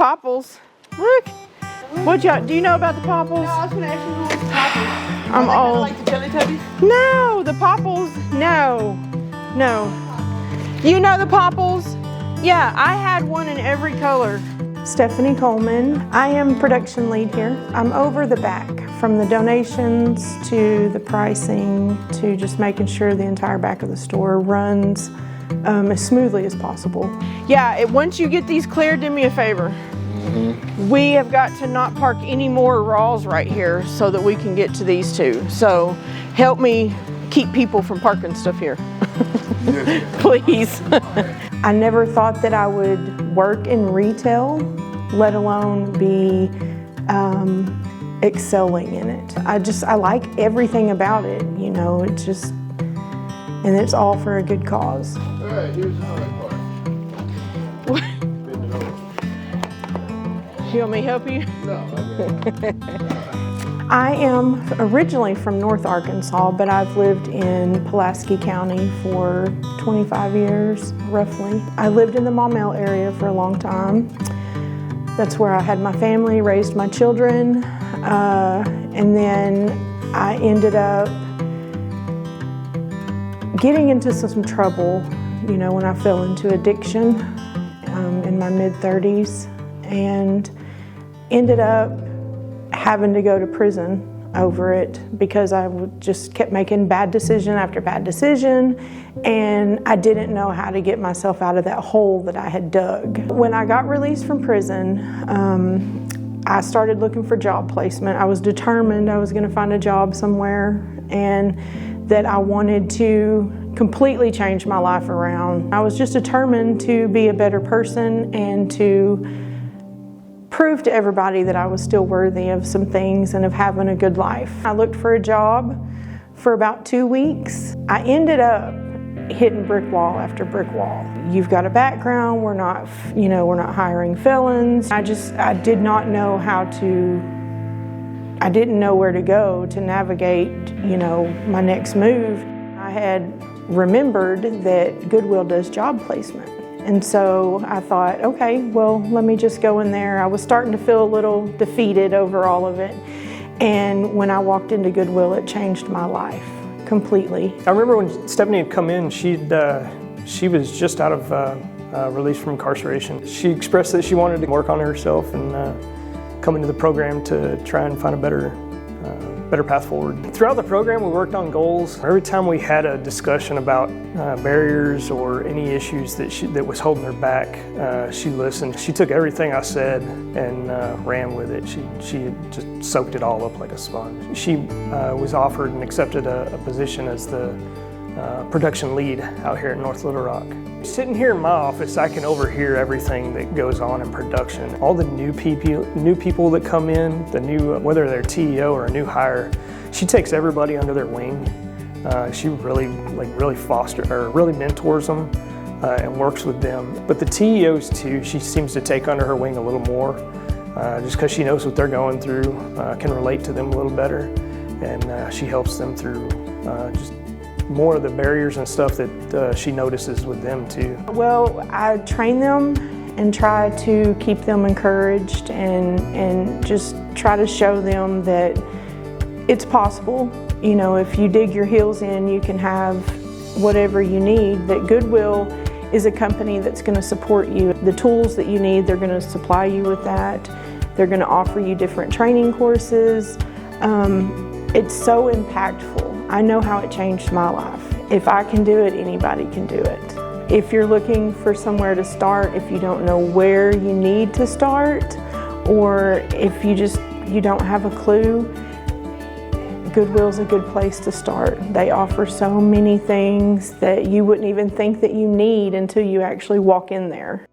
popples. Look. Do you know about the popples? No, I was going to ask you who was the popples. I'm old. Like the Teletubbies? No, the popples. No. You know the popples? Yeah, I had one in every color. Stephani Coleman. I am production lead here. I'm over the back, from the donations to the pricing to just making sure the entire back of the store runs as smoothly as possible. Yeah, once you get these cleared, do me a favor. We have got to not park any more Raws right here so that we can get to these two. So help me keep people from parking stuff here. Please. I never thought that I would work in retail, let alone be excelling in it. I like everything about it, you know, and it's all for a good cause. All right, here's the hard part. Bend it over. You want me to help you? No, I am originally from North Arkansas, but I've lived in Pulaski County for 25 years, roughly. I lived in the Maumelle area for a long time. That's where I had my family, raised my children, and then I ended up getting into some trouble, you know, when I fell into addiction in my mid-30s, and ended up having to go to prison over it because I just kept making bad decision after bad decision, and I didn't know how to get myself out of that hole that I had dug. When I got released from prison, I started looking for job placement. I was determined I was going to find a job somewhere and that I wanted to completely change my life around. I was just determined to be a better person and to prove to everybody that I was still worthy of some things and of having a good life. I looked for a job for about 2 weeks. I ended up hitting brick wall after brick wall. You've got a background, we're not hiring felons. I did not know I didn't know where to go to navigate, you know, my next move. I had remembered that Goodwill does job placement. And so I thought, okay, well, let me just go in there. I was starting to feel a little defeated over all of it. And when I walked into Goodwill, it changed my life completely. I remember when Stephani had come in, she was just out of release from incarceration. She expressed that she wanted to work on herself and come into the program to try and find a better path forward. Throughout the program, we worked on goals. Every time we had a discussion about barriers or any issues that was holding her back, she listened. She took everything I said and ran with it. She just soaked it all up like a sponge. She was offered and accepted a position as the production lead out here at North Little Rock. Sitting here in my office, I can overhear everything that goes on in production. All the new people that come in, whether they're TEO or a new hire, she takes everybody under their wing. She really mentors them and works with them. But the TEOs too, she seems to take under her wing a little more, just because she knows what they're going through, can relate to them a little better, and she helps them through just more of the barriers and stuff that she notices with them too. Well, I train them and try to keep them encouraged and just try to show them that it's possible. You know, if you dig your heels in, you can have whatever you need. That Goodwill is a company that's going to support you. The tools that you need, they're going to supply you with that. They're going to offer you different training courses. It's so impactful. I know how it changed my life. If I can do it, anybody can do it. If you're looking for somewhere to start, if you don't know where you need to start, or if you don't have a clue, Goodwill's a good place to start. They offer so many things that you wouldn't even think that you need until you actually walk in there.